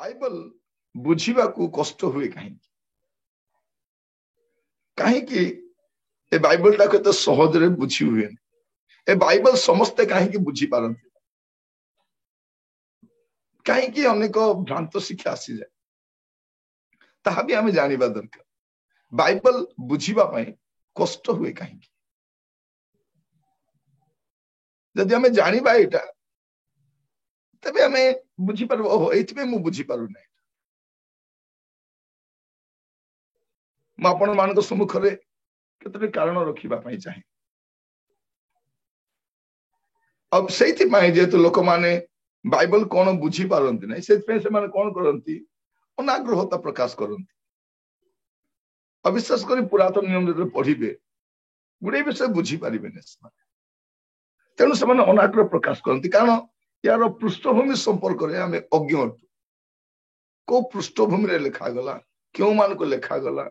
Bible बुझीबा को कष्ट हुए कहीं कहीं ए बाइबल टा के तो सहज रे बुझी हुए ए बाइबल समस्ते कहीं बुझी पारती कहीं अनेक भ्रांत शिक्षा आसी जाए ताहा भी आमे जानिबा दरकार बाइबल बुझीबा पई कष्ट हुए कहीं जदि आमे जानिबा एटा तबे आमे बुझी पारबो ओहो एथिबे मु बुझी पारु नै म आपण मानको सम्मुख रे केतरे कारण रखिबा पई चाहे अब सेति पई जे तो लोक माने बाइबल कोन बुझी पारंती नै सेति पई से माने कोन करंती अनाग्रहता प्रकाश करंती अविश्वास करी पुरातन नियम जे पढिबे गुडे विषय बुझी पारिबे नै तेणु से अनाग्रह प्रकाश करती कारण यार पृष्ठभूमि संपर्क में आम अज्ञ को पृष्ठभूमि लिखा गला क्यों मान को लिखा गला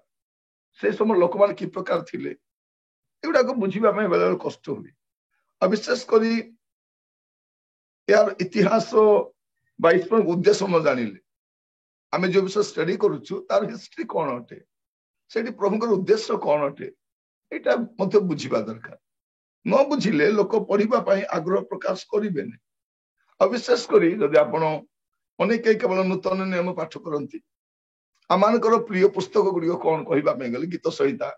से समय लोक मान कि प्रकार थिले एगुड़ा को बुझीबा में बेले कष्ट हुए और विशेष करी यार इतिहास उद्देश्य न जानिले आम जो विषय स्टडी करूछु तार हिस्ट्री कौन अटे से प्रभुकर उद्देश्य कौन अटे यहाँ बुझीबा दरकार न बुझिले लोक पढ़िबा पई आग्रह प्रकाश करिबे नै अविशेष करी जदि आपण अनेक केवल नूतन नियम पाठ करती आमानकर प्रिय पुस्तक गुड़िक कौन कहवा गले गीत संहिता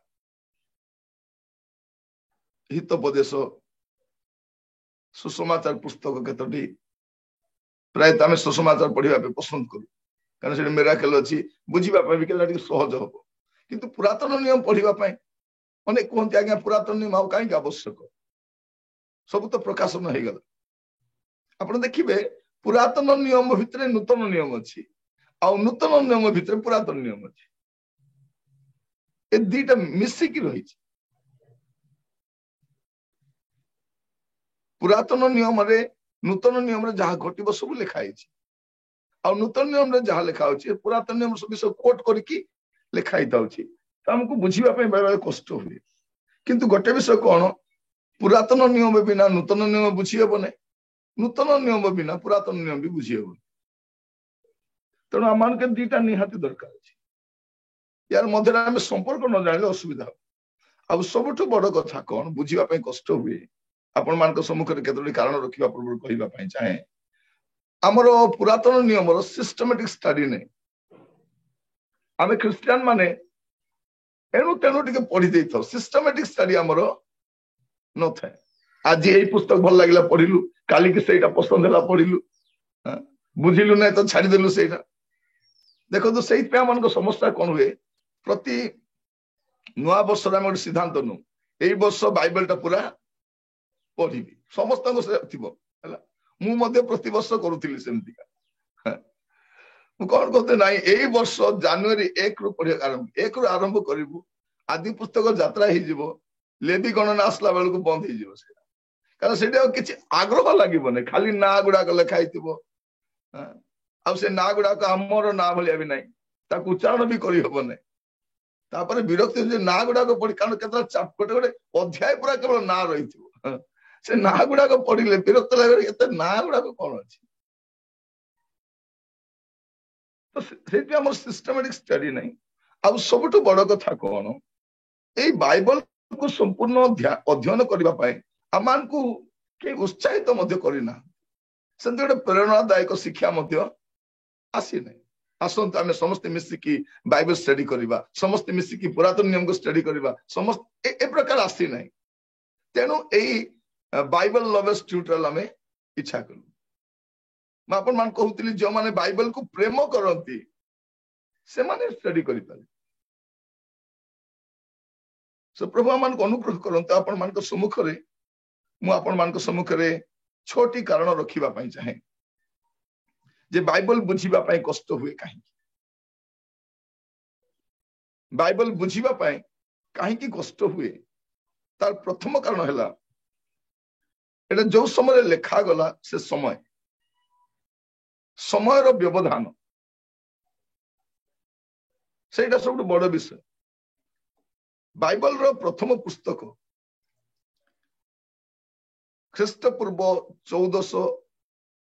हितोपदेश सुसमाचार पुस्तक केतोटी प्रायतः आम सुसमाचार पढ़िबा पसंद करू कारण से मिराकल अच्छी बुझीबा भी सहज हम किंतु पुरातन नियम पढ़िबा अनेक कहते आज्ञा पुरातन नियम आ कहीं आवश्यक सब तो प्रकाशन हो गला आप देखिए पुरातन नियम भितर नूतन नियम अच्छी आ नूतन नियम भितर पुरातन नियम अच्छी ए दीटा मिसिकी रही पुरातन नियम रे नूतन नियम रे जहाँ घटब सब लिखाई आ नूतन नियम रे जहाँ लिखा हो पुरातन नियम सब विषय कोट करके लिखाई आमको बुझीबा बेले बेले कष्ट हुए किंतु गोटे विषय कौन पुरातन नियम बिना नूतन नियम बुझी हेब ना नूतन नियम बिना पुरातन नियम भी बुझी हेब तेणु आम के दीटा निहाती दरकार यार मध्य आम संपर्क न जाने असुविधा अब सबुठ बड़ कथा कौन बुझीबा कष्ट हुए आपण मान सम्मुख में केतोटी कारण रखा पूर्व कहवाई चाहे आमर पुरातन नियम सिस्टमेटिक स्टडी नहीं आम ख्रिस्टियान माने एणु तेणु टे पढ़ी दे था सिस्टमेटिक स्टडी आमर न था आज यही पुस्तक भल लगे पढ़िलु काली की सेटा पसंद है पढ़िलु बुझिलु ना तो छाड़देलु से देखो तो से समस्या कौन हुए प्रति नुआ वर्ष गोटे सिद्धांत नु यही वर्ष बाइबल टा पूरा पढ़ी समस्त मुझे प्रति वर्ष करुली सेमतिका कौन कहते ना यही वर्ष जनवरी 1 रु पढ़िया आरंभ 1 रु आरंभ करू आदि पुस्तक यात्रा हो लेवी गणना आसला बेलू बंद हो कारण से किसी आग्रह लगे खाली ना गुड़ाक लिखाई से ना गुड़ाक आमर ना भाया भी ना उच्चारण भी कर विरक्ति ना गुड़ाक पढ़ी कारण के गोटे गोटे अध्याय पूरा केवल ना रही से ना गुड़ाक पढ़ले विरक्त लगे ना गुड़ाक कौन अच्छी तो से सिस्टमेटिक स्टडी नहीं अब सबुठ बड़ कथा कौन ये बाइबल को संपूर्ण अध्ययन करने आम को उत्साहित करना से गोटे प्रेरणादायक शिक्षा आसी ना आसत आम समस्ते मिसिकी बाइबल स्टडी करवा समस्ते मिसिकी पुरातन नियम को स्टडी करवा समस्त ए प्रकार आसी ना तेणु यही बाइबल लवर्स ट्यूटोरियल आम इच्छा कलु आपण मान कहूली जो माने बाइबल को प्रेम करती से माने स्टडी करि पारे सो प्रभु आम को अनुग्रह करते आपण मान सम्मुख रे मु आपण मान सम्मुख रे छोटी कारण रखिबा पई चाहे जे बाइबल बुझीबा पई कष्ट हुए कहीं बाइबल बुझीबा पई कहीं कष्ट हुए तार प्रथम कारण हैला एटा जो समय लेखा गला से समय समय व्यवधान से सब बड़ विषय बाइबल रो प्रथम पुस्तक ख्रीष्टपूर्व 1400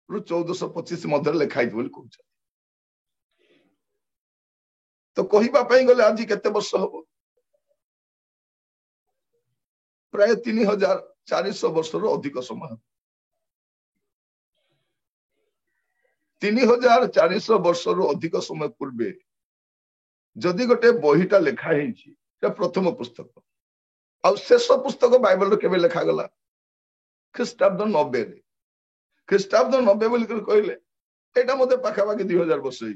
रु 1425 मध्य लिखाई कहते तो कहवा गले आज केते वर्ष हम प्राय 3400 वर्ष अधिक समय 3400 वर्ष अधिक समय पूर्वे जदि गोटे बहीटा लिखाई प्रथम पुस्तक आ शेष पुस्तक बाइबल केबे लिखा गला ख्रीष्टाब्द 90 ख्रीष्टाब्द 90 बोल कहले एटा मते पाखापाखि 2000 वर्ष हो।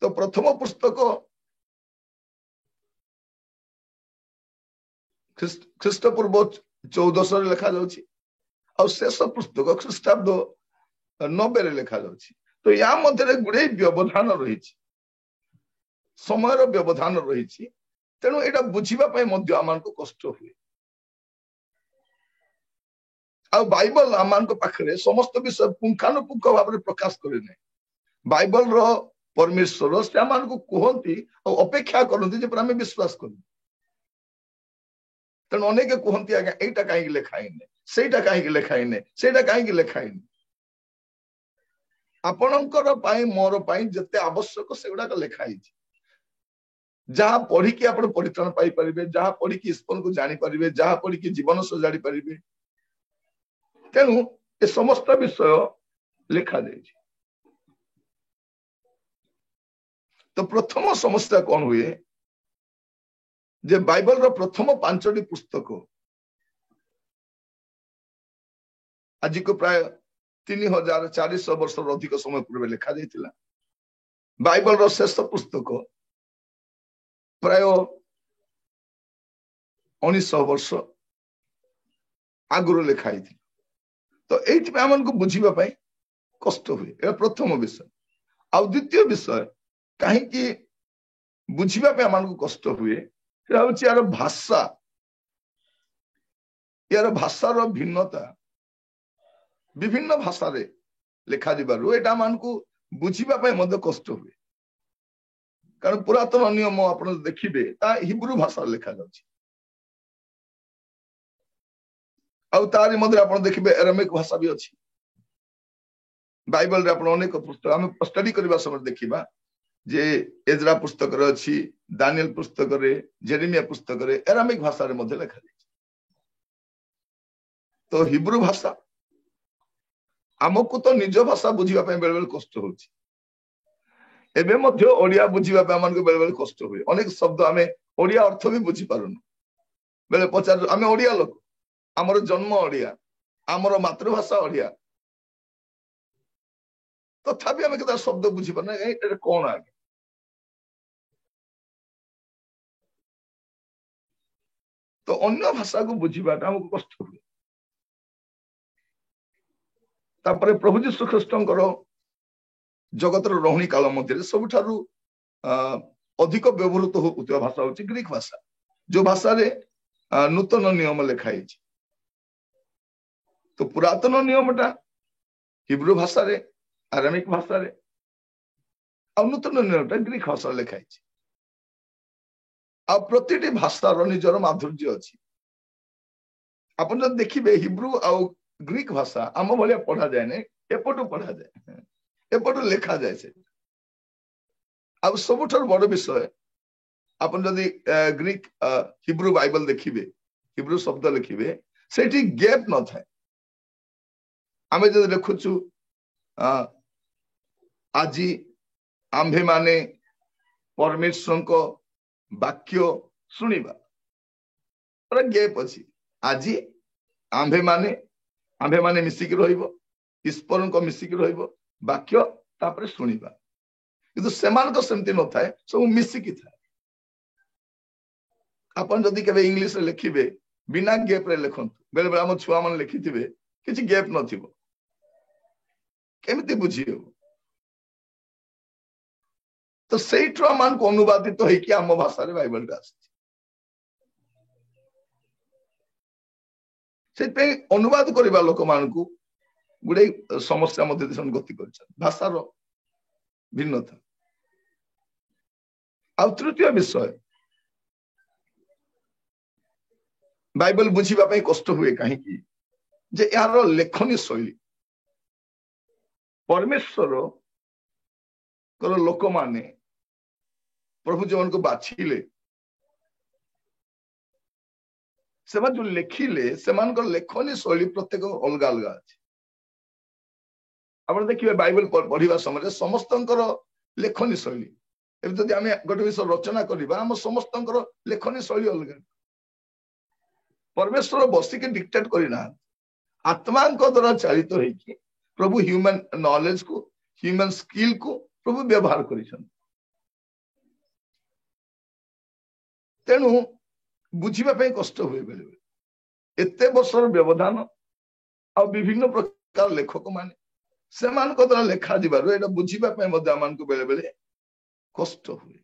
तो प्रथम पुस्तक ख्रीष्टपूर्व 1400 लिखा जाउछि आ शेष पुस्तक ख्रीष्टाब्द 90 लिखा जाउछि। तो या मध्य गुड़े व्यवधान रही समय व्यवधान रही तेणु एटा बुझीबा मध्य आमान को कष्ट हुए। आ बाइबल आमान को पाखरे समस्त विषय पुंखानुपुंख भाव में प्रकाश करे नै। बाइबल रो परमेश्वर से आमान को कहती और अपेक्षा करती जे आम विश्वास कर तेणु अनेक कहती आज्ञा एटा कहीं लिखाई सेटा कहीं लिखाई सेटा कहीं लिखाई आपणकर मोर जिते आवश्यक से गुड़ाक लिखाई जहाँ पढ़ी आप परित्राण पाई जहाँ पढ़ी ईश्वर को जानीपर जहाँ पढ़ी जीवन से जानीपर तेणु ये समस्त विषय लिखा जाए। तो प्रथम समस्या कौन हुए जे बाइबल रो प्रथम 5टी पुस्तक आज को प्राय 3400 वर्ष अधिक समय पूर्व लिखा जाइतिला। बाइबल रो शेष पुस्तक प्राय 1900 वर्ष आगुरु लिखाई थी। तो ये आम को बुझा कष्ट हुए यह प्रथम विषय। आ द्वितीय विषय कहीं बुझा आम को कष्ट हुए यार भाषा यार भाषार भिन्नता विभिन्न भाषा रे लिखा एटा आम को बुझा कष्ट हुए कारण पुरातन नियम आप देखिए हिब्रू भाषा लिखा जाउछि आ तारि मध्य आप देखिए एरामिक भाषा भी अच्छी बाइबल रे आप अनेक पुस्तक आम स्टडी करबा समय देखिबा जे एजरा पुस्तक रे अच्छी दानियल पुस्तक रे जेरेमिया पुस्तक रे एरामिक भाषा रे मध्य लिखा जाय। तो हिब्रू भाषा आमको तो निज भाषा बुझिबा बेले बेले कष्ट होछि एबे मध्य ओडिया बुझिबा आमान को बेले बेले कष्ट हुए अनेक शब्द आमे ओडिया अर्थ भी बुझी पारुनु बेले पचार आमे ओडिया लोक आमर जन्म ओडिया आमर मातृभाषा ओडिया तथापि आमे केता शब्द बुझी पारना एटा कोन आगे तो अन्य भाषा को बुझीबाटा हमको कष्ट हुए। तापरे प्रभु यीशु ख्रीष्टंकर जगतर रहुणी काल मध्य सबुठारु अधिक व्यवहृत होता भाषा होची ग्रीक भाषा जो भाषा रे नूतन नियम लिखाई। तो पुरातन नियमटा हिब्रू भाषा रे आरामिक भाषा रे आ नूतन नियमटा ग्रीक भाषा लिखाई। आ प्रतिटी भाषार निजर माधुर्य अच्छी आपन जब देखिए हिब्रू आ ग्रीक भाषा आम भाया पढ़ा जाए ना एपटू पढ़ा जाए एपटू लिखा जाए से अब सबुठार बड़ विषय आपन जदि ग्रीक हिब्रू बाइबल देखिए हिब्रू शब्द लिखिए सेठी गैप न थाए आमे जदि लिखुचु आज आम्भे माने परमेश्वर को वाक्य शुणिबा गैप अच्छी आज आम्भे माने मिसिक रहिबो ईश्वर को मिसिक रहिबो वाक्य तापर शुणिबा किंतु सेमान को सेमती न थाए सब मिसिकी थाए। आपन जदि केबे इंग्लिश रे लिखिबे बिना गैप रे लिखंतु बेले बेले हम छुआ मन लिखिथिबे किछि गैप नथिबो केमिति बुझियो। तो सेइट्रो मान को अनुवादित होई कि आम भाषा रे बाइबल रे आछि से अनुवाद करबा लोक मान को गुडे समस्या मध्य देशन गति कर भाषार भिन्नता। आ तृतीय विषय बाइबल बुझीबा पई कष्ट हुए कहीं जे यार लेखनी शैली परमेश्वर लोक माने प्रभु जो बाछिले से जो लेखिले से लेखनी शैली प्रत्येक अलग अलग अच्छे आप देखिए बाइबल पढ़ा समय समस्त लेखनी शैली जब आम गोटे विषय रचना करवा आम समस्त लेखनी शैली अलग परमेश्वर बसिक डिक्टेट करना आत्मा द्वारा चालित होगी प्रभु ह्यूमन नॉलेज को ह्यूमन स्किल को प्रभु व्यवहार कर तेणु बुझापी कष्ट हुए बेले बेले एत वर्षर व्यवधान आ विभिन्न प्रकार लेखक माने से द्वारा लेखा जा बुझापी बेले बेले कष्ट हुए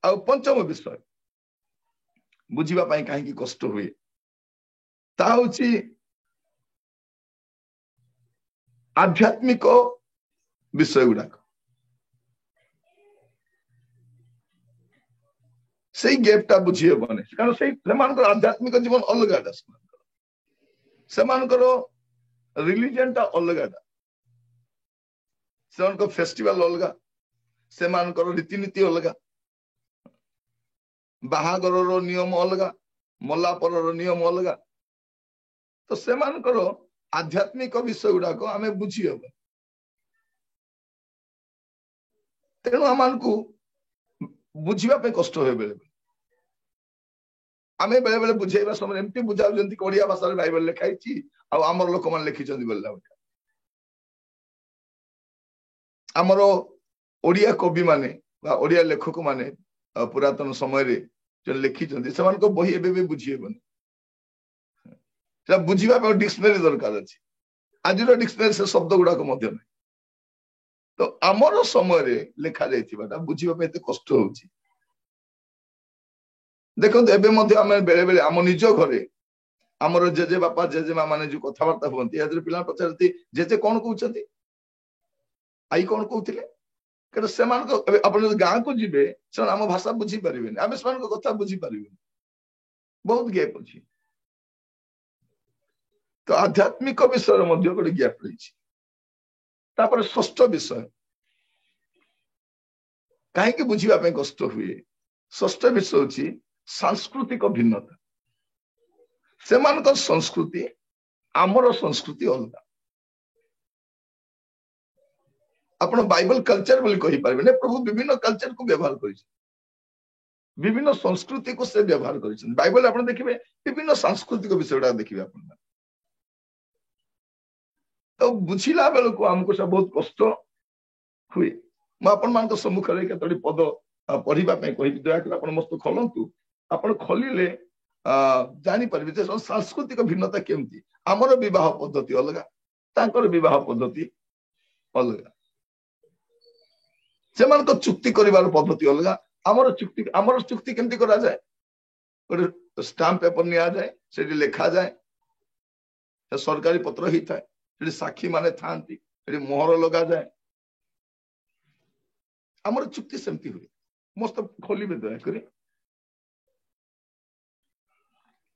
आ पंचम विषय बुझापी कहीं कष्ट हुए ता हूँ आध्यात्मिक विषय गुड़ाक से गैपटा बुझी हेबनी कारण से आध्यात्मिक जीवन अलग से रिलीजन टा अलग से फेस्टिवल अलग से रीतिनीति अलग बाहागर नियम अलग मलापर नियम अलग तो से आध्यात्मिक विषय गुड़ाक आम बुझी हे तेणु आम को बुझापी कष्ट हुए बेले आम बेले बेले बुझेगा समय एमती बुझा ओडिया भाषा बाइबल लिखाई आमर लोक मैंने लिखिं बोला आमर ओडिया कवि माने ओडिया लेखक माने पुरातन समय जो लिखि से बही एवं भी बुझी हेबनी बुझा डिक्शनरी दरकार अच्छे आज डिक्शनरी से शब्द गुड़ाक नहीं तो आमर समय लिखा जाता बुझापी एत कष्ट हो देखो एवं बेले बेले आम निज घरे आमर जेजे बापा जेजेमा माने जो कथबार्ता हमें पिला पचारती जेजे कौन कहते आई कौन कहते आप गाँ को जी से आम भाषा बुझी पारे आम से कथा बुझी पारे बहुत गैप अच्छी तो आध्यात्मिक विषय गोटे गैप रही षष्ठ विषय कहीं बुझापी कष्ट हुए षष्ठ विषय हूँ सांस्कृतिक भिन्नता से संस्कृति आमर संस्कृति अलग आप बाइबल कल्चर बोली कहि पारे प्रभु विभिन्न कल्चर को व्यवहार कर विभिन्न संस्कृति को से व्यवहार कर बाइबल आप देखिए विभिन्न सांस्कृतिक विषय देखिए आप तो बुझिला बेल को आमको सब बहुत कष्ट हुए मुझे सम्मुख में कतोटी पद पढ़ाई कह दयाकर आप मस्त खोलतु आप खोलिले जापर सांस्कृतिक भिन्नता केमती आमर विवाह पद्धति अलग तांकर विवाह पद्धति अलग से चुक्ति कर पद्धति अलग आमर चुक्ति केमती करा जाए गोटे स्टाम्प पेपर नि जाए से लिखा जाए सरकारी पत्र ही थाए साक्षी माने था मोहर लगा जाए आमर चुक्ति सेमती हुए मस्त खोलिबे दयाकर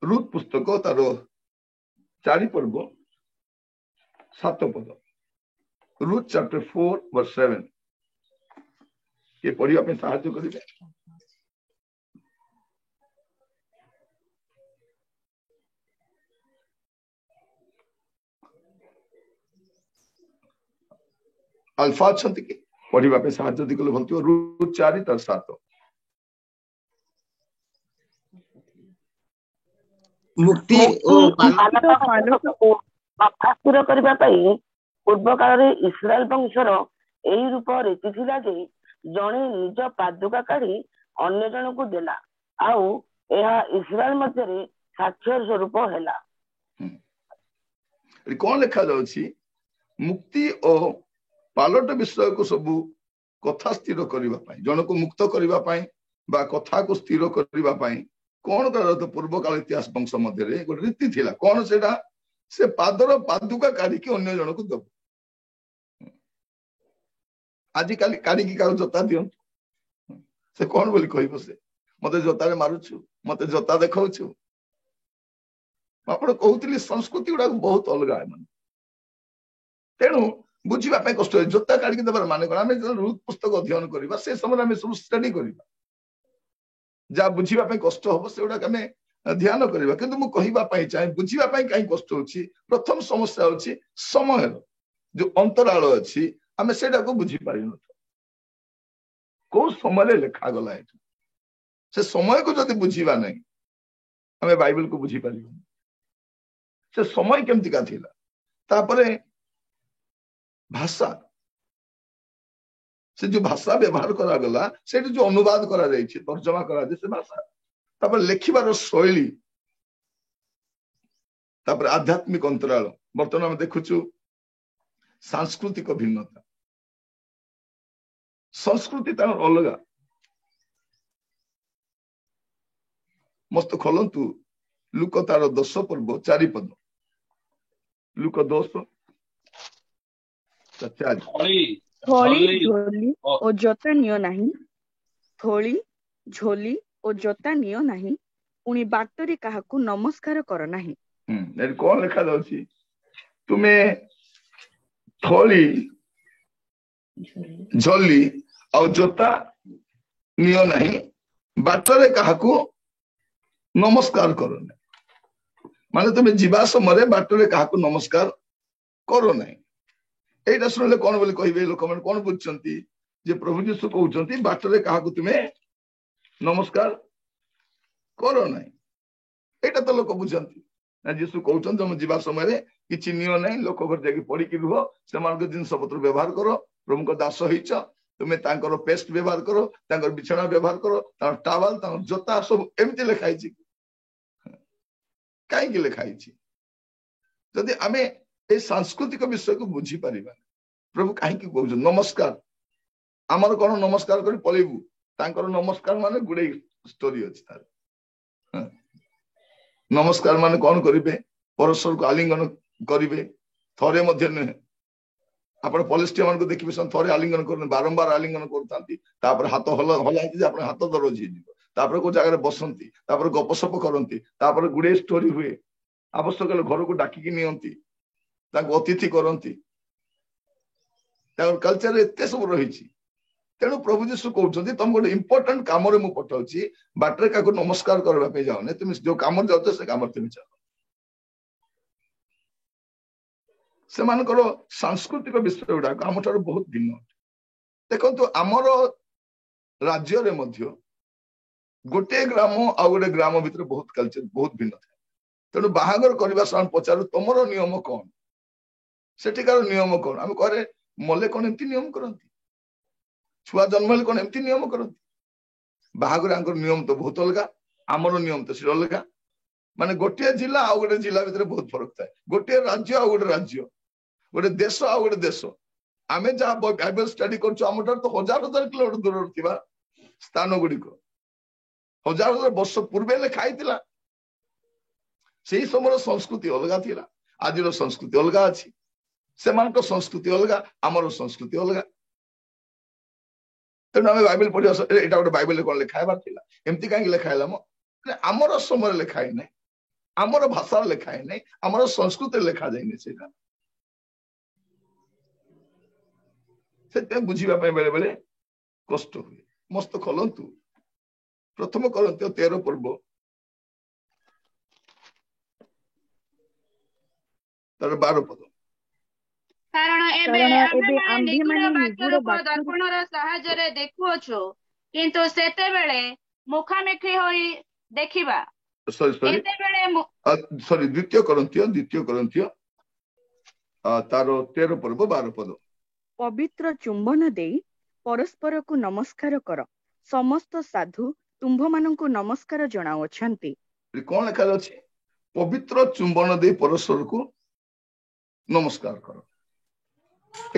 रुथ पुस्तक तार 4 पर्व 7 पद रुथ चैप्टर 4 वर्स 7 ये पढ़ा साहाय्य करेंगे अल्फा अच्छा कि पढ़ा साहाय्य कले भल रुथ 4 तार 7 मुक्ति स्थिर करने पूर्व काल इस्राएल वंशर यही रूप रीति थिला जे जणे निज पादुका काढ़ी अन्य जन को देला आउ यह इस्राएल मध्य साक्ष्य स्वरूप हैला कौन लिखा जाउछि मुक्ति और पालट विषय को सबू कथा स्थिर करबा पई जन को मुक्त करबा पई बा कथा को स्थिर करबा पई कौन कर पूर्व काल इतिहास वंश मध्य गोटे रीति थिला कौन से पादर पादुका काढ़ी अन्य जन को दब आजिकाली काढ़ी क्या जोता दिंतु से कौन बोली कह से मत जोतार मारुछु मत जोता देखाऊछु आप कहते संस्कृति गुड़ा बहुत अलग है तेणु बुझा कष्ट हुए जोता काढ़ी देवार मान कौन आम रूल पुस्तक अध्ययन करवा से समय आम सब स्टडी करवा जहाँ बुझापी कष्ट हम से गुड़ा आम ध्यान करवा कि मुझे चाहे बुझापी कहीं कष्ट हो प्रथम समस्या हूँ समय जो अंतराल अच्छी आम से बुझीपार न कौ समय लिखागला से समय को जब बुझा ना आम बाइबल को बुझीपार से समय केमतिका थिला तापरे भाषा से जो भाषा व्यवहार करा गला से जो अनुवाद करा जाय छै तर्जमा करा जाय से भाषा तापर लेखिबार शैली तापर आध्यात्मिक अंतराल वर्तमान हम देखुछु सांस्कृतिक भिन्नता संस्कृति तार अलगा मस्त खोलंतु लुक तार 10 पर्व 4 पद लुक 10 4 थोड़ी झोली ओ जोता नियो नहीं थोड़ी झोली ओ जोता नियो नहीं पुणी बाटरे काहाकू नमस्कार कर नहीं कौन लिखा जाउछि तुम्हें थोड़ी झोली और जोता नियो नहीं बाटरे काहाकू नमस्कार करो नहीं माने तुम्हें जीवा समय बाटरे काहाकू नमस्कार करो नहीं एटा सुनले कौन बोले कहिबे लोक मन कौन बुझछंती जे प्रभु यीशु कहउछंती बाटरे काहाकू तुम्हें नमस्कार करो नहीं एटा तो लोक बुझंती ना यीशु कहउछन तुम जीवा समय किछि नियो नहीं लोक घर जाके पड़ी कि रुह समान के जिंस पत्र व्यवहार करो प्रभु को दास होइछ तुम्हें तांकर पेस्ट व्यवहार करो तांकर बिछଣା व्यवहार करो तांकर टावल तांकर जोता सब एमति लिखाई छी काई कि लिखाई छी जदि आमे ए सांस्कृतिक विषय को बुझी पारिबा प्रभु कहीं कहउछ नमस्कार आमर कोन नमस्कार करी पलेबू तांकर नमस्कार माने गुडे स्टोरी अछि तार नमस्कार माने कौन करिवे परस्पर को आलिंगन करिवे थरे मध्य नुहे आपण पॉलिस्टिया मान को देखिबे सन थरे आलिंगन करन बारंबार आलिंगन करतांती तापर हाथ हलांती जे आपण हाथ दरज हे जिवो तापर को जगह बसंती तापर गपसप करंती तापर गुडे स्टोरी हुए आवश्यक घर को डाकी नियंती ताको अतिथि करंती तार कल्चर एते सब रही तेणु प्रभु जीशु कहते तुम गोटे इंपोर्टाट कम पठाऊँ बाटर का नमस्कार करने जाओ तुम जो कम जाओ से कम तुम चल से सांस्कृतिक विषय गुड़ाक आम ठार बहुत भिन्न देखो आमर राज्य गोटे ग्राम आ गोटे ग्राम भितर बहुत कल्चर बहुत भिन्न था तेणु बाहागर करने से पचारू तुम नियम कौन सेठिकार नियम कौन आम कहे मले कौन एमती नियम करती छुआ जन्म हेल्ले कौन एमती नियम करती बाहागर नियम तो बहुत अलग आमर नियम तो से अलग माने गोटे जिला आ गोटे जिला भितर बहुत फरक था गोटे राज्य आ गोटे राज्य गोटे देश आ गोटे देश आमे जहाँ बाइबल स्टडी कर तो हजार हजार किलोमीटर दूर थिबा स्थान गुड़िक हजार हजार वर्ष पूर्वे लिखाई से समय संस्कृति अलग थिला आज संस्कृति अलग अच्छी से संस्कृति अलग आमर संस्कृति अलग तेणु आम बाइबल पढ़ा यहाँ गोटे बाइबल कौन लिखाइबार एमती कहीं लिखाइला आमर समय लिखाई ना आमर भाषा लिखाई ना आमर संस्कृति लिखा जाए से बुझा बेले बेले कष्ट हुए मस्त खोलतु प्रथम करंती 13 पर्व तार 12 पद कारण एबे आम्भेमाने निगूढ़ दर्पणर साहाय्य देखुअछु किंतु सेते बेले मुखामुखी होई देखिबा सॉरी द्वितीय करंती तार 13 पर्व 12 पद पवित्र चुंबन देई परस्पर को नमस्कार कर समस्त साधु तुम्भ माननकु नमस्कार जणाउछंती कौन लिखा अछि पवित्र चुंबन देई परस्पर को नमस्कार कर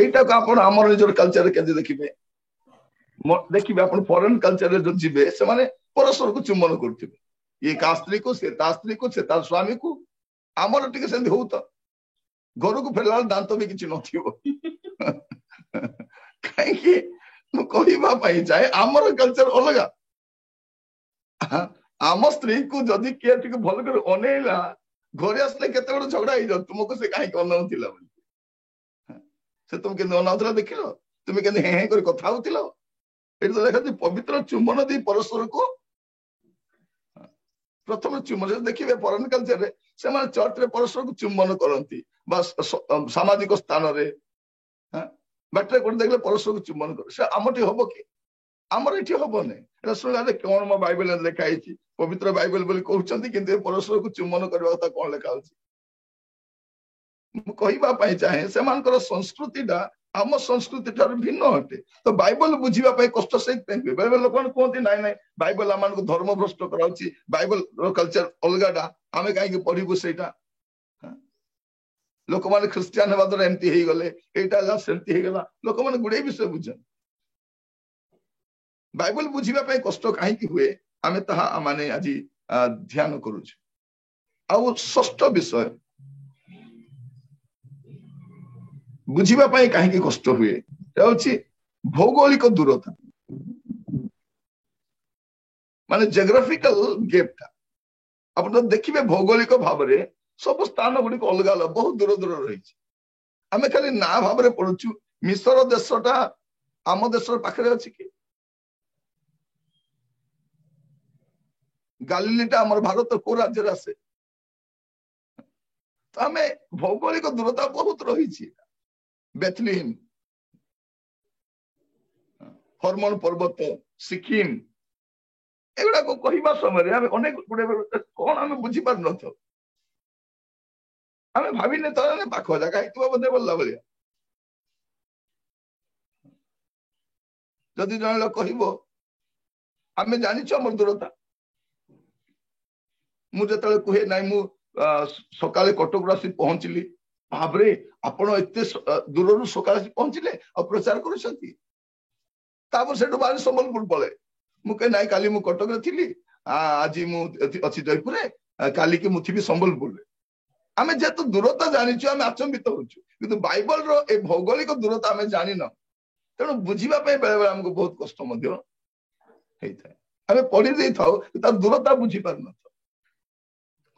एटा को आपण हमर निजर कल्चर के देखिबे आपण फॉरेन कल्चर जो जिबे से माने परस्पर को चुंबन करथिबे ये का स्त्री को से तार स्वामी को आमर टिके सेंदी हो तो घर को फेरला दांत भी किछि नथिबो कहीं कहवा चाहे आमर कल्चर अलग आम स्त्री को जदि किए भल कर अनेला घरे आसले केते बड़ झगड़ा हो तुमको से कहीं अनाउला से तुम केंद्र अनाउला देखिल तुम के हे कर कथा होतिल एठी तो देखा पवित्र चुंबन दी परस्पर को प्रथम चुंबन देखिए फॉरेन कल्चर रे से माने चर्च रे परस्पर को चुंबन करंती बस सामाजिक स्थान रे बाटे कोन देखले परस्पर को चुंबन कर से आमटी होबो कि आमर एठी होबो नै एटा सुनाले कोन म बाइबल रे लिखा हिची पवित्र बाइबल बोली कहउचंती किंतु परस्पर को चुंबन करबा कथा कोन लिखा होची कहवा पाई चाहे से मानकर संस्कृति डा आम संस्कृति ठार भिन्न हटे तो बाइबल बुझीबा पाई कष्ट से बाइबल लोक कहते नाई नाई बाइबल आम धर्म भ्रष्ट कराउची बाइबल कल्चर अलगाटा आमे काई पढ़िबु सेटा लोक माने ख्रिस्टियन हेबा द्वारा एमती हे गले एटा ला सेमती हे गला लोक माने गुडे विषय बुझन बाइबल बुझीबा पाई कष्ट काहे की हुए आमे तहा माने आज ध्यान करूछु आ षष्ठ विषय बुझीबा पाई काहे कष्ट हुए भौगोलिक दूरता माने जियोग्राफिकल गैप आप देखिए भौगोलिक भाव में सब स्थान गुड़ी अलग अलग बहुत दूर दूर रही आम खाली ना भाव में पढ़ुचु मिस्र देशटा आम देश पाखे अच्छी कि गालिलीटा आम भारत को राज्य आसे तो आम भौगोलिक दूरता बहुत रही बेथलीम हरमोन पर्वत सिक्किम एगुड़ा को कहवा समय अनेक गुड़े कौन आम बुझी पार न आम भावी पाख जगह बोधे बोलला भाया जदि जन लोग कह आम जानिच मोर दूरता मुझे कहे ना मु सकाले कटक आसी पहुंचली भावरे आपण एते दूर सकाल पहुंचले और प्रचार कर बाहर संबलपुर पले मुझे ना काली मु कटक थी आज मुझी जयपुर काली की मुझी संबलपुर आम जेहेतु दूरता जानी आम आचंबित होचु बाइबल रो ए भौगोलिक दूरता आम जानी न तेणु बुझीबा बेले बेले आमको बहुत कष्ट आम पढ़ी दे था दूरता बुझी पार न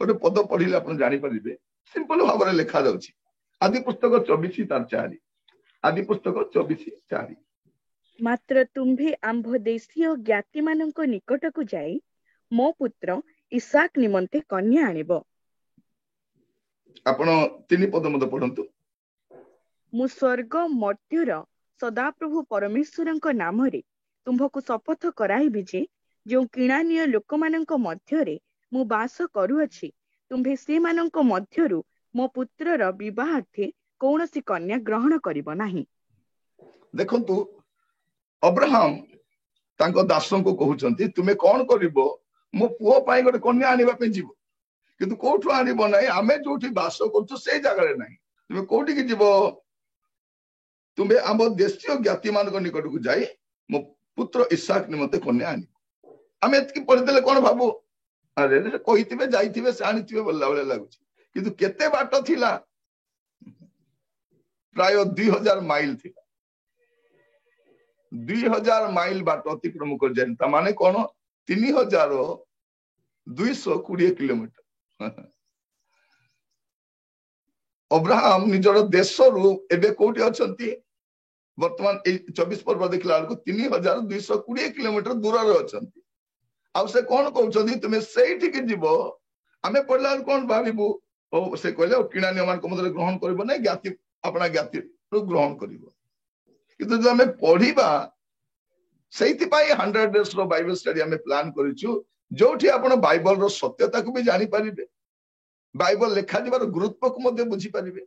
गोटे पद पढ़िले आप जानीपारे सिंपल भाव में लिखा जाउछि आदि पुस्तक 24:4 आदि पुस्तक 24:4 मात्र तुम्भे आंभ देशीय ज्ञाति मानक निकट को जाई मो पुत्र इसाक निमंते कन्या आनिबो आपण तीन पद मत पढ़ंतु मु स्वर्ग मर्त्यर सदाप्रभु परमेश्वरंक नाम रे तुम्भको शपथ कराइबि जे जो किणानीय लोक मानक मध्य रे मु बास करूअछि तुम्भे से मानक मध्यरु मो पुत्रर विवाहार्थे कौनसी कन्या ग्रहण करिबो नाही देखंतु अब्राहम तांको दासों को कहउचंती तुमे कोन करिवो मो पुओ पाई गोटे कन्या आनिबा पे जीवो किंतु कोठु आनिबो नाही आमे जोठी बास करछु से जगह रे नाही तुमे कोठी की जीवो तुमे आम देशीय ज्ञाति मान को निकट को जाई मो पुत्र इसाक निमते कन्या आनी आमे एतकी पढिदेले कोन भाबो अरे कहिथिबे जाइथिबे से आनिथिबे बोलला बोले लागुची किंतु केते बाट थिला प्राय 2000 माइल थिला 2000 माइल बाट अतिक्रम कर जाता माने कौन 3220 किलोमीटर अब्राहम निजर देश रु एबे कोठी अछंती वर्तमान 24 पर्व देखला बेलको 3220 किलोमीटर दूर रे अछंती आ से कौन कहउछंती तुमे सेठी के जीवो आमे पड़ला कौन भाबिबु ओ से कहले किणा नियम को मदर ग्रहण करबो नै ज्ञाति अपना ज्ञाति ग्रहण करबो किंतु जो हमें पढ़िबा सेति पाई 100 डेज रो बाइबल स्टडी हमें प्लान करिछु जोठी आपण बाइबल रो सत्यता को भी जानि परिबे बाइबल लेखा दिबार गुरुत्व को मध्ये बुझी परिबे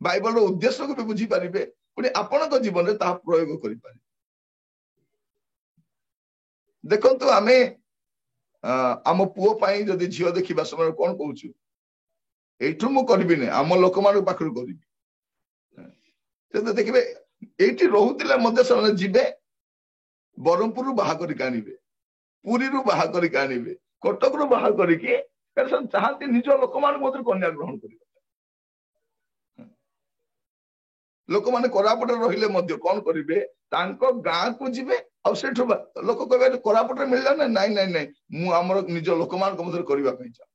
बाइबल रो उद्देश्य को भी बुझी परिबे पुनी आपण को जीवन रे ता प्रयोग करि परिबे देखंतु हमें आम पुओ पाई जदि झियो देखिबा समय कोन कहउछु एठु मु करबी नै आम लोक मान पाखरु करबी से देखिबे एठी रहुतिले मध्ये से जिबे बरमपुर रु बाहा करि कानिबे पुरी रु बाहा करि कानिबे कटक रु बाहा करि के person चाहती निज लोक मान मध्ये कन्या ग्रहण करिबे लोक माने कोरापट रहिले मध्ये कोन करिबे तांको गां को जिबे आ सेठु लोक कहबे कोरापट मिलला ना नाही नाही नाही मु हमर निज लोक मान को मध्ये करिबा पई चाहू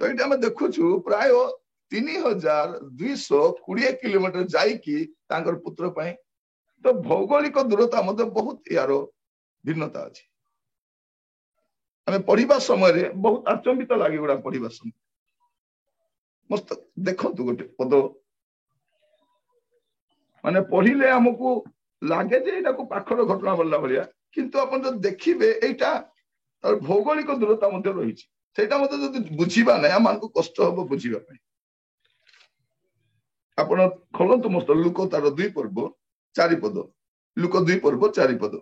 तो ये आम देखुचु प्राय 3220 किलोमीटर जाइकी तांकर पुत्र पाए तो भौगोलिक दूरता मध्य बहुत यार भिन्नता अच्छी आम पढ़ा समय बहुत आचंबित लगे गुड़ा पढ़ा समय मस्त देखु गोटे पद माने पढ़िले आमको लगे पाखर घटना बोलला भाया किंतु अपन जो देखिए यहाँ भौगोलिक दूरता रही बुझा ना आम कष्ट हम बुझा आप खोलतु मस्त लुक तार 2 पर्व 4 पद लुक 2 पर्व 4 पद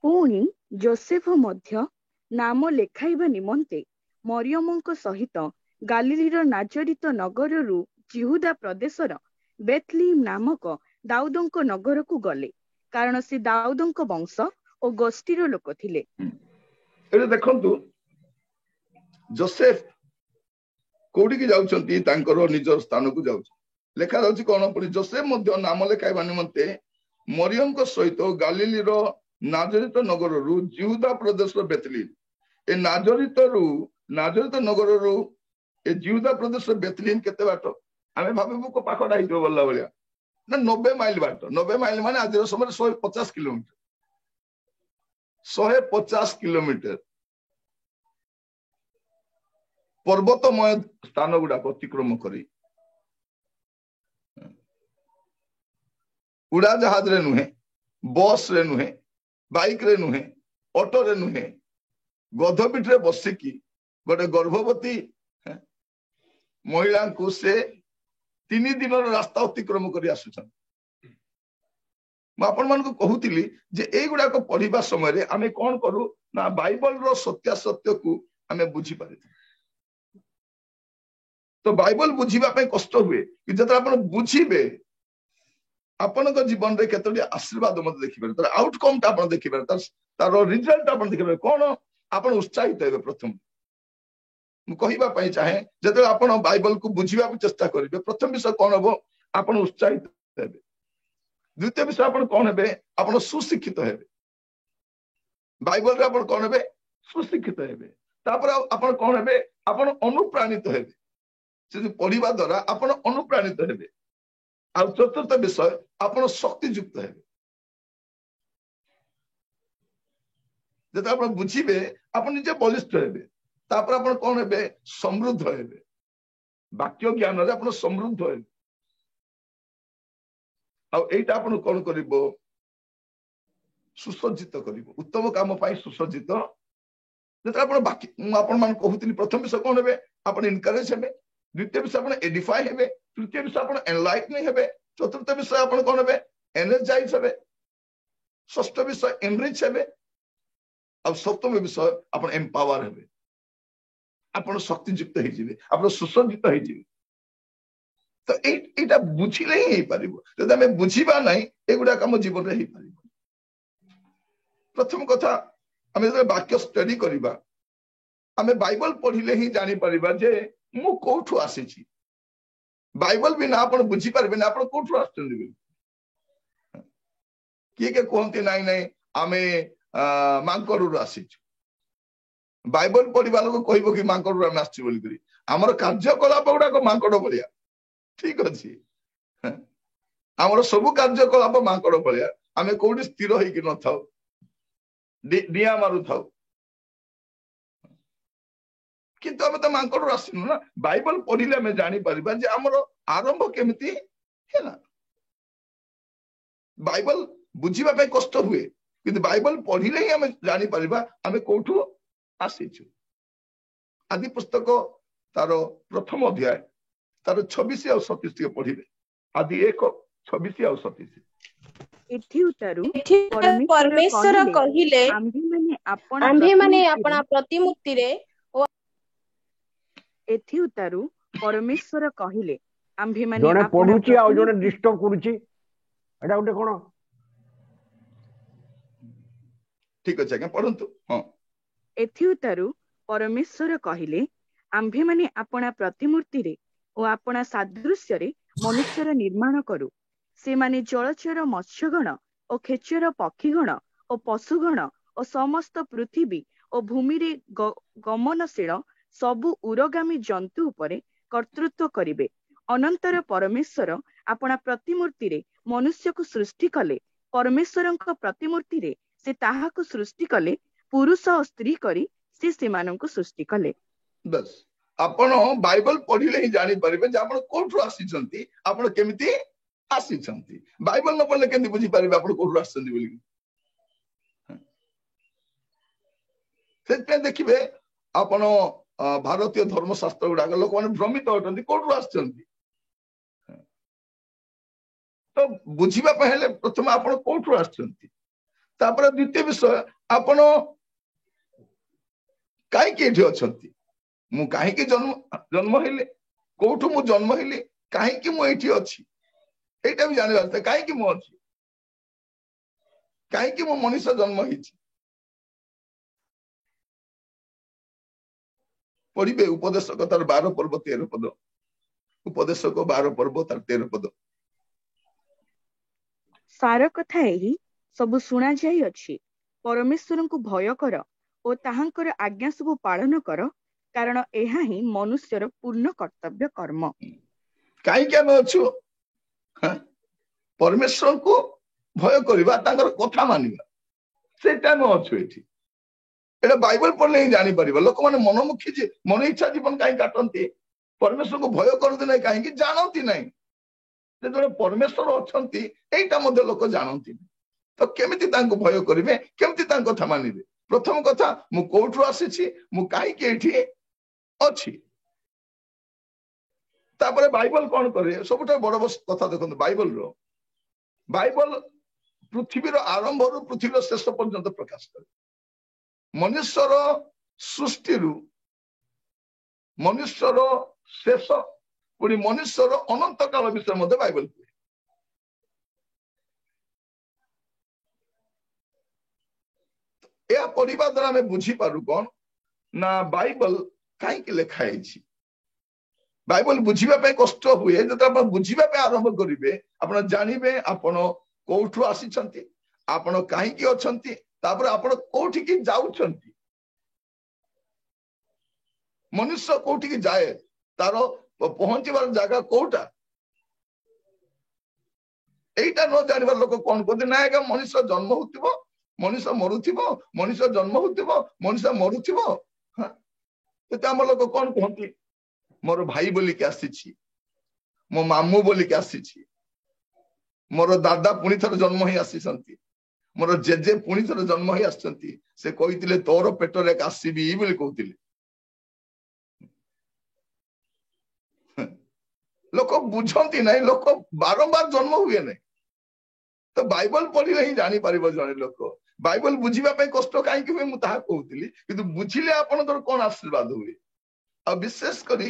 पुणी जोसेफ मध्य नाम लेखाइबा निमंते मरियमଙ୍କ सहित गालिलीर नाजरित नगररू जिहुदा प्रदेशर बेथलीम नामक दाऊदଙ୍କ नगर को गले कारण से दाऊदଙ୍କ वंश और गोष्ठीर लोक थिले। देखंतु जोसेफ कोडी की जाउछंती तांकर निजर स्थान को जाउछ लेखा जाउछि कोन पड़ी जोसेफ मध्य नाम लेखाइबा निमंते मरियमଙ୍କ सहित गालिलीर नाजरित नगररू जिहुदा प्रदेशर बेथलीम ए नाजरित नगररू ए जिहुदा प्रदेशर बेथलीम केते बाट आमे भाबे को पाखडा हितो बोलला बलिया ना 90 माइल बाट 90 माइल माने आज समय 150 किलोमीटर 150 किलोमीटर पर्वतमय स्थान गुड़ा अतिक्रम करी उड़ा जहाज रे नुहे बस रे नुहे बाइक रे नुहे ऑटो रे नुहे गध पिठरे बसिकी गोटे गर्भवती महिला को से 3 दिन रास्ता अतिक्रम कर आसुछन आपण मान को कहूतिली जे ए गुडा को पढ़िबा समय रे आमे कोन करू ना बाइबल रो सत्य को आमे बुझी पारे तो बाइबल बुझीबा पे कष्ट हुए कि जत आपण बुझीबे आपण को जीवन रे केतोडी आशीर्वाद मत देखिबे तर आउटकम ता आपण देखिबे तार रिजल्ट आपण देखिबे कोन आपण उत्साहित हेबे प्रथम मु कहिबा पई चाहे जत आपण बाइबल को बुझीबा चेष्टा करिबे प्रथम विषय कोन हबो आपण उत्साहित हेबे द्वितीय विषय आपण कोन हेबे आपण सुशिक्षित हेबे बाइबल रे आपण कोन हेबे सुशिक्षित हेबे तापर आपण कोन हेबे आपण अनुप्राणित हेबे से पढ़िबा द्वारा आपण अनुप्राणित हेबे आ चतुर्थ विषय आपण शक्तियुक्त हेबे जत आपण बुझिबे आपण निजे बलिष्ठ हेबे तापर आपण कोन हेबे समृद्ध हेबे वाक्य ज्ञान रे आपण समृद्ध हेबे आ एटा आपण कोन करिवो सुसज्जित करिवो उत्तम काम पाई सुसज्जित जत आपण बाकी आपण मान कहूतिली प्रथम विषय कोन हेबे आपण इनकरेज हेबे द्वितीय विषय आपण एडिफाई हेबे तृतीय विषय आपण एनलाइटनिंग हेबे चतुर्थ विषय आपण कोन हेबे एनर्जाइज हेबे षष्ठ विषय एनरिच हेबे अब सप्तम विषय आपण एम्पावर हेबे आपण शक्तियुक्त हे जिवे आपण सुसज्जित हे जिवे तो एटा बुझिले ही पारिबो जद हमें बुझिबा नाही एगुडा काम जीवन रे ही पारिबो प्रथम कथा हमें जब वाक्य स्टडी करिबा हमें बाइबल पढ़िले ही जानि परिबा जे मु कोठु आसीची बाइबल भी ना आपण बुझी परबे ना आपण कोठु आछन के कहते नाई नाई आमे मांकड़ू आसीचु बाइबल पढ़ा लोक कहबो कि मांकड़ू आमे आछी बोली करी हमर कार्यकलाप गुडा को मांकड़ भलिया ठीक अछि हमर सब कार्यकलाप मांकड़ भलिया आमे कोठी स्थिर होई कि न थाउ डिया मारू थाउ किंतु आमे त मांकड़ आसीनु ना बाइबल पढ़िले आमे जानि परिबा जे हमर आरंभ केमिति हैला बाइबल बुझीबा पे कष्ट हुए किंतु बाइबल पढ़िले ही आमे जानि परिबा आमे कोठु आसीचु आदि पुस्तक तार प्रथम अध्याय तार 26 और 27 के पढ़िबे आदि 1 26 और 27 एथि उतारु परमेश्वर कहिले आम्भे माने अपना प्रतिमूर्ति रे एथि उतारु परमेश्वर कहिले आम्भे माने जने पढुची आ जने डिस्टर्ब करूची एटा उठे कोन ठीक अछि के पढंतु हां एथि उतारु परमेश्वर कहिले आम्भे माने अपना प्रतिमूर्ति रे ओ अपना सादृश्य रे मनुष्यर निर्माण करू से माने जलचर मत्स्यगण और खेचर पक्षीगण और पशुगण और समस्त पृथ्वी और भूमि रे गमनशील ସବୁ ଉରଗାମୀ ଜନ୍ତୁ ଉପରେ କର୍ତ୍ତୃତ୍ୱ କରିବେ। ଅନନ୍ତର ପରମେଶ୍ୱର ଆପଣା ପ୍ରତିମୂର୍ତ୍ତିରେ ମନୁଷ୍ୟକୁ ସୃଷ୍ଟି କଲେ। ପରମେଶ୍ୱରଙ୍କ ପ୍ରତିମୂର୍ତ୍ତିରେ ସେ ତାହାକୁ ସୃଷ୍ଟି କଲେ, ପୁରୁଷ ଓ ସ୍ତ୍ରୀ କରି ସେ ସେମାନଙ୍କୁ ସୃଷ୍ଟି କଲେ। ବସ୍ ଆପଣ ବାଇବଲ ପଢିଲେ ହିଁ ଜାଣିପାରିବେ ଯେ ଆପଣ କୋଉଠୁ ଆସିଛନ୍ତି, ଆପଣ କେମିତି ଆସିଛନ୍ତି। ବାଇବଲ ନ ପଢିଲେ କେମିତି ବୁଝିପାରିବେ ଆପଣ କୋଉଠୁ ଆସିଛନ୍ତି ବୋଲି। ସେଥିପାଇଁ ଦେଖିବେ ଆପଣ ଭାରତୀୟ ଧର୍ମଶାସ୍ତ୍ର ଗୁଡାକ ଲୋକମାନେ ଭ୍ରମିତ ଅଟନ୍ତି କୋଉଠୁ ଆସିଛନ୍ତି। ତ ବୁଝିବା ପାଇଁ ହେଲେ ପ୍ରଥମେ ଆପଣ କୋଉଠୁ ଆସିଛନ୍ତି, ତାପରେ ଦ୍ୱିତୀୟ ବିଷୟ ଆପଣ କାହିଁକି ଏଠି ଅଛନ୍ତି। ମୁଁ କାହିଁକି ଜନ୍ମ ହେଲି, କୋଉଠୁ ମୁଁ ଜନ୍ମ ହେଲି, କାହିଁକି ମୁଁ ଏଇଠି ଅଛି, ଏଇଟା ବି ଜାଣିବା କଥା। କାହିଁକି ମୁଁ ଅଛି, କାହିଁକି ମୁଁ ମଣିଷ ଜନ୍ମ ହେଇଛି। ପଢିବେ ଉପଦେଶକ ତାର 12 ପର୍ବ 13 ପଦ। ଉପଦେଶକ 12 ପର୍ବ ତାର 13 ପଦ। ସାର କଥା ଏହି ସବୁ ଶୁଣା ଯାଇଅଛି, ପରମେଶ୍ୱରଙ୍କୁ ଭୟ କର ଓ ତାହାଙ୍କର ଆଜ୍ଞା ସବୁ ପାଳନ କର, କାରଣ ଏହା ହିଁ ମନୁଷ୍ୟର ପୂର୍ଣ୍ଣ କର୍ତ୍ତବ୍ୟ କର୍ମ। କାହିଁକି ଆମେ ଅଛୁ, ପରମେଶ୍ୱରଙ୍କୁ ଭୟ କରିବା, ତାଙ୍କର କଥା ମାନିବା, ସେଇଟା ଆମେ ଅଛୁ ଏଠି। ଏଇଟା ବାଇବଲ ପଢିଲେ ହିଁ ଜାଣିପାରିବ। ଲୋକମାନେ ମନମୁଖୀ ମନ ଇଚ୍ଛା ଜୀବନ କାହିଁ କାଟନ୍ତି, ପରମେଶ୍ୱରଙ୍କୁ ଭୟ କରନ୍ତି ନାହିଁ, କାହିଁକି ଜାଣନ୍ତି ନାହିଁ ଯେ ଜଣେ ପରମେଶ୍ୱର ଅଛନ୍ତି, ଏଇଟା ମଧ୍ୟ ଲୋକ ଜାଣନ୍ତି। ତ କେମିତି ତାଙ୍କୁ ଭୟ କରିବେ, କେମିତି ତାଙ୍କ କଥା ମାନିବେ। ପ୍ରଥମ କଥା, ମୁଁ କୋଉଠୁ ଆସିଛି, ମୁଁ କାହିଁକି ଏଇଠି ଅଛି। ତାପରେ ବାଇବଲ କଣ କରେ, ସବୁଠାରୁ ବଡ କଥା ଦେଖନ୍ତୁ ବାଇବଲ ପୃଥିବୀର ଆରମ୍ଭରୁ ପୃଥିବୀର ଶେଷ ପର୍ଯ୍ୟନ୍ତ ପ୍ରକାଶ କରେ। ମନୁଷ୍ୟର ସୃଷ୍ଟିରୁ ମନୁଷ୍ୟର ଶେଷ, ପୁଣି ମନୁଷ୍ୟର ଅନନ୍ତ କାଳ ବିଷୟ ମଧ୍ୟ ବାଇବଲ କୁହେ। ଏହା ପଢିବା ଦ୍ୱାରା ଆମେ ବୁଝିପାରୁ କଣ ନା ବାଇବଲ କାହିଁକି ଲେଖା ହେଇଛି। ବାଇବଲ ବୁଝିବା ପାଇଁ କଷ୍ଟ ହୁଏ। ଯେତେବେଳେ ଆପଣ ବୁଝିବା ପାଇଁ ଆରମ୍ଭ କରିବେ, ଆପଣ ଜାଣିବେ ଆପଣ କୋଉଠୁ ଆସିଛନ୍ତି, ଆପଣ କାହିଁକି ଅଛନ୍ତି, ତାପରେ ଆପଣ କୋଉଠିକି ଯାଉଛନ୍ତି। ମନୁଷ୍ୟ କୋଉଠିକି ଯାଏ, ତାର ପହଞ୍ଚିବାର ଜାଗା କୋଉଟା, ଏଇଟା ନ ଜାଣିବାର ଲୋକ କଣ କହନ୍ତି, ନା ଆଜ୍ଞା ମଣିଷ ଜନ୍ମ ହଉଥିବ, ମଣିଷ ମରୁଥିବ, ମଣିଷ ଜନ୍ମ ହଉଥିବ, ମଣିଷ ମରୁଥିବ। ଆମ ଲୋକ କଣ କୁହନ୍ତି, ମୋର ଭାଇ ବୋଲିକି ଆସିଛି, ମୋ ମାମୁଁ ବୋଲିକି ଆସିଛି, ମୋର ଦାଦା ପୁଣି ଥରେ ଜନ୍ମ ହେଇ ଆସିଛନ୍ତି, ମୋର ଜେଜେ ପୁଣି ଥରେ ଜନ୍ମ ହେଇ ଆସିଛନ୍ତି, ସେ କହିଥିଲେ ତୋର ପେଟରେ ଆସିବି ବୋଲି କହୁଥିଲେ। ଲୋକ ବୁଝନ୍ତି ନାହିଁ, ଲୋକ ବାରମ୍ବାର ଜନ୍ମ ହୁଏ ନାହିଁ। ତ ବାଇବଲ ପଢିଲେ ହିଁ ଜାଣିପାରିବ ଜଣେ ଲୋକ। ବାଇବଲ ବୁଝିବା ପାଇଁ କଷ୍ଟ କାହିଁକି ହୁଏ, ମୁଁ ତାହା କହୁଥିଲି, କିନ୍ତୁ ବୁଝିଲେ ଆପଣଙ୍କର କଣ ଆଶୀର୍ବାଦ ହୁଏ। ଆଉ ବିଶେଷ କରି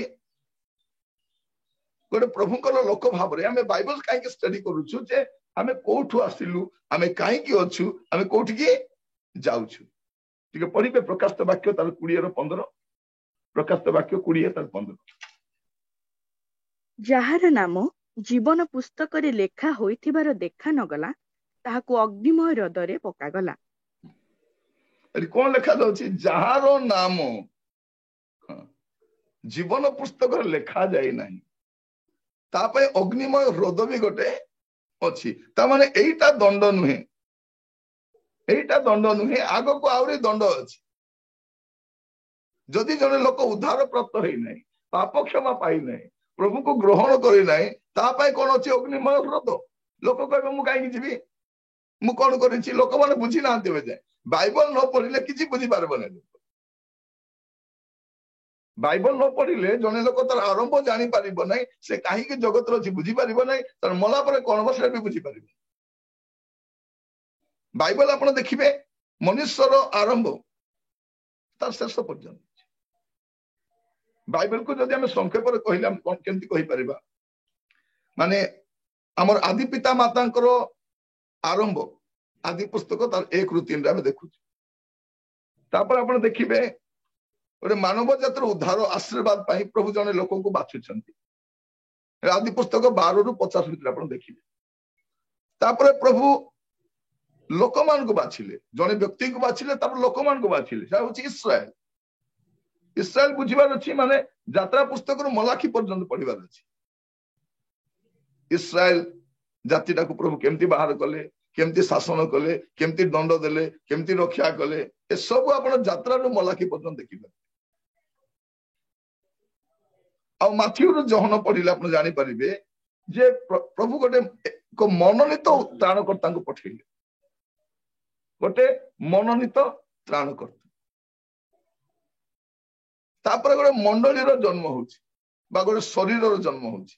ଗୋଟେ ପ୍ରଭୁଙ୍କର ଲୋକ ଭାବରେ ଆମେ ବାଇବଲ କାହିଁକି ଷ୍ଟଡି କରୁଛୁ, ଯେ ଆମେ କୋଉଠୁ ଆସିଲୁ, ଆମେ କାହିଁକି ଅଛୁ, ଆମେ କୋଉଠିକି ଯାଉଛୁ। ଟିକେ ପଢିବେ ପ୍ରକାଶିତ ବାକ୍ୟ ତାର 20:15। ପ୍ରକାଶିତ ବାକ୍ୟ 20:15। ଯାହାର ନାମ ଜୀବନ ପୁସ୍ତକରେ ଲେଖା ହୋଇଥିବାର ଦେଖା ନଗଲା, ତାହାକୁ ଅଗ୍ନିମୟ ହ୍ରଦରେ ପକାଗଲା। ଏଠି କଣ ଲେଖାଯାଉଛି, ଯାହାର ନାମ ଜୀବନ ପୁସ୍ତକରେ ଲେଖା ଯାଇ ନାହିଁ, ତା ପାଇଁ ଅଗ୍ନିମୟ ହ୍ରଦ ବି ଗୋଟେ ଅଛି। ତାମାନେ ଏଇଟା ଦଣ୍ଡ ନୁହେଁ, ଏଇଟା ଦଣ୍ଡ ନୁହେଁ, ଆଗକୁ ଆହୁରି ଦଣ୍ଡ ଅଛି। ଯଦି ଜଣେ ଲୋକ ଉଦ୍ଧାର ପ୍ରାପ୍ତ ହେଇନାହିଁ, ପାପ କ୍ଷମା ପାଇନାହିଁ, ପ୍ରଭୁଙ୍କୁ ଗ୍ରହଣ କରିନାହିଁ, ତା ପାଇଁ କଣ ଅଛି, ଅଗ୍ନିମୟ ହ୍ରଦ। ଲୋକ କହିବେ ମୁଁ କାହିଁକି ଯିବି, ମୁଁ କଣ କରିଛି। ଲୋକମାନେ ବୁଝି ନାହାନ୍ତି ଏବେ ଯାଏ। ବାଇବଲ ନ ପଢିଲେ କିଛି ବୁଝିପାରିବ ନାହିଁ। ବାଇବଲ ନ ପଢିଲେ ଜଣେ ଲୋକ ତାର ଆରମ୍ଭ ଜାଣିପାରିବ ନାହିଁ, ସେ କାହିଁକି ଜଗତରେ ଅଛି ବୁଝିପାରିବ ନାହିଁ, ତାର ମଲା ପରେ କଣ ହବ ସେଟା ବି ବୁଝିପାରିବ। ବାଇବଲ ଆପଣ ଦେଖିବେ ମନୁଷ୍ୟର ଆରମ୍ଭ ତାର ଶେଷ ପର୍ଯ୍ୟନ୍ତ। ବାଇବଲକୁ ଯଦି ଆମେ ସଂକ୍ଷେପରେ କହିଲେ ଆମେ କଣ କେମିତି କହିପାରିବା, ମାନେ ଆମର ଆଦି ପିତା ମାତାଙ୍କର ଆରମ୍ଭ ଆଦି ପୁସ୍ତକ ତାର 1ରୁ 3 ଆମେ ଦେଖୁଛୁ। ତାପରେ ଆପଣ ଦେଖିବେ ଗୋଟେ ମାନବ ଜାତିର ଉଦ୍ଧାର ଆଶୀର୍ବାଦ ପାଇଁ ପ୍ରଭୁ ଜଣେ ଲୋକଙ୍କୁ ବାଛୁଛନ୍ତି। ଆଦି ପୁସ୍ତକ 12ରୁ 50 ଭିତରେ ଆପଣ ଦେଖିବେ। ତାପରେ ପ୍ରଭୁ ଲୋକମାନଙ୍କୁ ବାଛିଲେ, ଜଣେ ବ୍ୟକ୍ତିଙ୍କୁ ବାଛିଲେ, ତାପରେ ଲୋକମାନଙ୍କୁ ବାଛିଲେ, ସେଟା ହଉଛି ଇସ୍ରାଏଲ। इस्राएल बुझिबार अछि माने यात्रा पुस्तक मलाखी पर्यंत पढ़िबार अछि। इस्राएल जातिटा को प्रभु केमती बाहर कले, केमती शासन कले, केमती दंड देले, केमती रक्षा कले, ए सब आपण यात्रा मलाखी पर्यंत देखिबे। आ माथ्यू जहन पढ़िले आपण जानि परिबे जे प्रभु गोटे को मनोनीत त्राणकर्ता को पठेले, गोटे मनोनीत त्राणकर्ता। तापर गोटे मंडलीर जन्म होछि बा गोटे शरीरर जन्म होछि।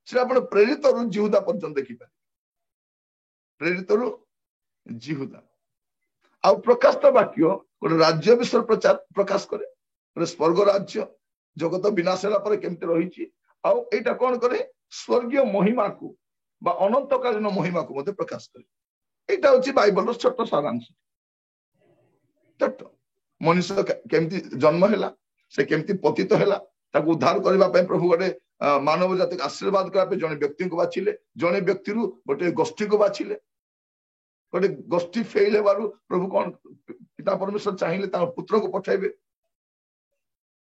से आपण प्रेरित रु जिहुदा पर्यंत देखि पारे, प्रेरित रु जिहुदा। आ प्रकाशित वाक्य गोटे राज्य विषय प्रचार प्रकाश करे, गोटे स्वर्ग राज्य जगत विनाश होला पर केमते रहिछि। आ एटा कोन करे, स्वर्गीय महिमा को बा अनंतकालीन महिमा को मते प्रकाश करे। एटा होछि बाइबल रो छोट सारांश। छोट मनुष्य केमती जन्म हैला, से केमती पतित हैला, ताको उद्धार करबा पे प्रभु गोटे मानव जाति को आशीर्वाद करबा पे जने व्यक्ति को बाछिले, जने व्यक्ति रु गोटे गोष्ठी को बाछिले। गोटे गोष्ठी फेल हेबारु प्रभु कोन पिता परमेश्वर चाहिए ता पुत्र को पठाइबे।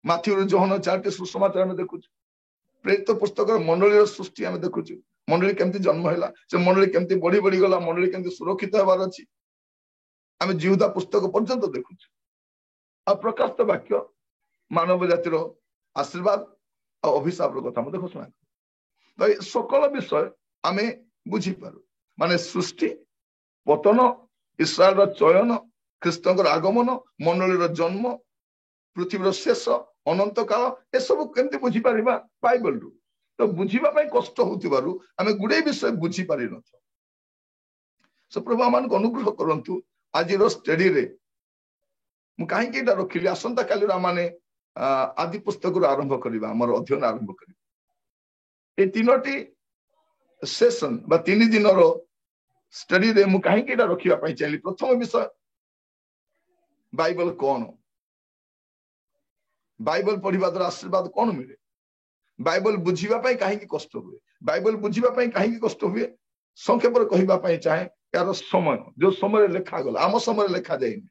माथ्यू जोहन 4 सुसमाचार में देखु, प्रेरित पुस्तक मंडलीर सृष्टि आम देखु, मंडली केमती जन्म हैला, से मंडली केमती बढ़ी बढ़ी गला, मंडली केमती सुरक्षित हेबार अछि, आम जिहुदा पुस्तक पर्यंत देखु। आ प्रकाशित वाक्य मानव जातिर आशीर्वाद और अभिशाप कथा मते घोषणा। तो सकल विषय आमे बुझी पारू, माने सृष्टि, पतन, इस्राएल चयन, ख्रीस्तंकर आगमन, मंडलीर जन्म, पृथ्वीर शेष, अनंत काल, ए सब केमती बुझी पारिबा बाइबल रु। तो बुझीबा पई कष्ट होतिबारु आमे गुडे विषय बुझी पारि न। सो प्रभु आमान को अनुग्रह करंतु। आज रो स्टडी रे मु काहे के एटा रखिली, आसंता काली माने आदि पुस्तक आरंभ करबा, हमर अध्ययन आरंभ करबा। ए तीनोटी सेशन बा 3 दिन रो स्टडी रे मु काहे के एटा रखिबा पई चाहली। प्रथम विषय बाइबल कोन, बाइबल पढ़िबा द्वारा आशीर्वाद कोन मिले, बाइबल बुझिबा पई काहे के कष्ट हुए, बाइबल बुझिबा पई काहे के कष्ट हुए, संक्षेप रे कहिबा पई चाहे यार समय जो समय लेखा गला आम समय लेखा जाइनी।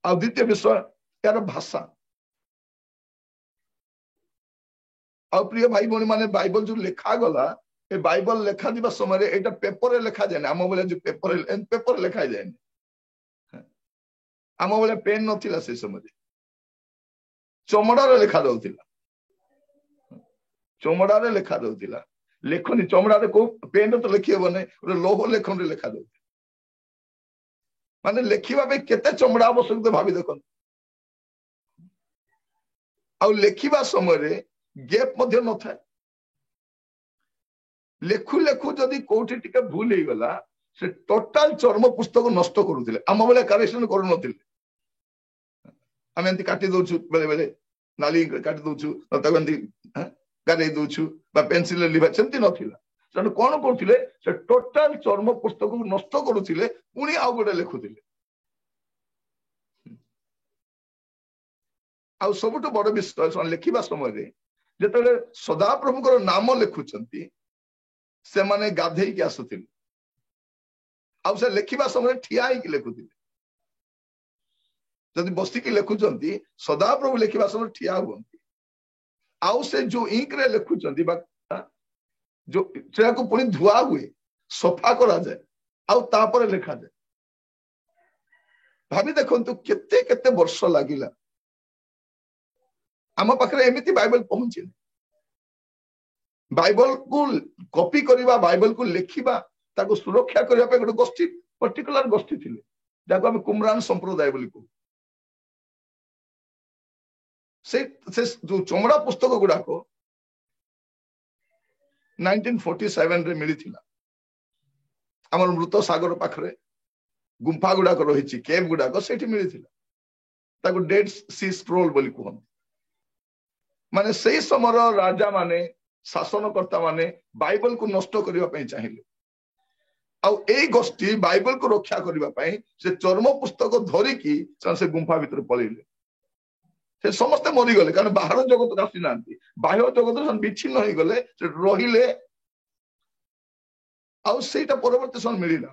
आ द्वितीय विषय यार भाषा। आ प्रिय भाई भौणी माने बाइबल जो लेखा गला, ए बाइबल लेखा दिबा समय रे एटा पेपर रे लेखा जाय ना, आम बोले जो पेपर लेखा जाय ना, आम बोले पेन नथिला से समय रे चमड़ा रे लेखा दउतिला, चमड़ा रे लेखा दउतिला। लेखनी चमड़ा रे को पेन तो लेखि हेबो नै, लोह लेखन रे लेखा दउतिला। माने लेखिबा पे केते चमड़ा आवश्यक तो भाभी देखन। आ लेखिबा समय रे गैप मध्य न था। लेखु लेखु जदि कोठी टिके भूल हे गला, से टोटल चर्म पुस्तक नष्ट करूथिले। आम बेले करेक्शन करू नथिले, आम एंती काटी दोछु, बेले बेले नाली काटी दोछु, तक एंती गारे दोछु बा पेंसिल लिभा सेंती नथिला। जने कोन करथिले, से टोटल चर्म पुस्तक नष्ट करूथिले, पुनी आ गोटे लेखुथिले। आ सबुठ बड़ विषय लेखिबा समय रे जेतले सदा प्रभुकर नाम लेखुचंती, से माने गाधेई के आसुथिले, आ से लेखिबा समय ठिया ही लेखुथिले। जदि बसी की लेखुचंती, सदा प्रभु लेखिबा समय ठिया हुंती। आउ से जो इंक रे लेखुचंती बा जो सेया को पुनी धुआ हुए, सफा करा जाए, आउ तापर लेखा जाए। भाभी देखंतु केते केते वर्ष लागिला आम पाखरे एमिति बाइबल पहुंचे। बाइबल को कॉपी करबा, बाइबल को लेखिबा, ताको सुरक्षा करबा पे गोटे गोष्ठी, पर्टिकुलर गोष्ठी थिले, जाको हम कुमरान संप्रदाय बोली कहू। से जो चमड़ा पुस्तक गुडा को 1947 रे मिली थिला। हमर मृत सागर पाखरे गुंफा गुडा को रहिछि, केव गुडा को सेठी मिली थिला, ताको डेड सी स्क्रोल बोली कहन। माने सही समर राजा माने, शासनकर्ता माने बाइबल को नष्ट करबा पई चाहिले। आउ एई गोष्ठी बाइबल को रक्षा करबा पई से चर्म पुस्तक धरि की से गुंफा भीतर पळेले। से समस्त मरी गले, कारण बाहर जगत आसी नांती, बाह्य जगत विच्छिन्न होई गले, से रहिले। आउ सेटा परवर्ती सन मिलिला।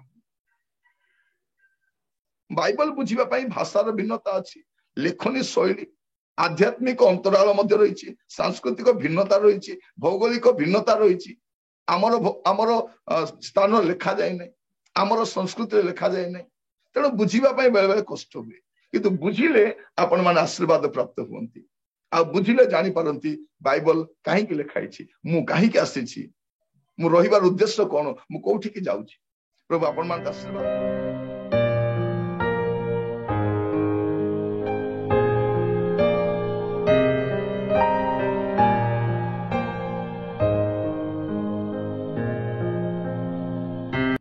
बाइबल बुझिबा पई भाषार भिन्नता अछि, लेखनी शैली, आध्यात्मिक अंतराल मध्य रही, सांस्कृतिक भिन्नता रही, भौगोलिक भिन्नता रही। आमर स्थान लेखा जाए ना, आमर संस्कृति लेखा जाए ना, तेणु बुझिबा पई बेले बेले कष्ट हुए, किंतु बुझिले आपण माने आशीर्वाद प्राप्त हुअंती। आ बुझिले जानि पारंती बाइबल काहे कि लेखाई छी, मु काहे कि आसी छी, मु रहिबार उद्देश्य कोन, मु कोठी कि जाउछी। प्रभु आपण मान आशीर्वाद।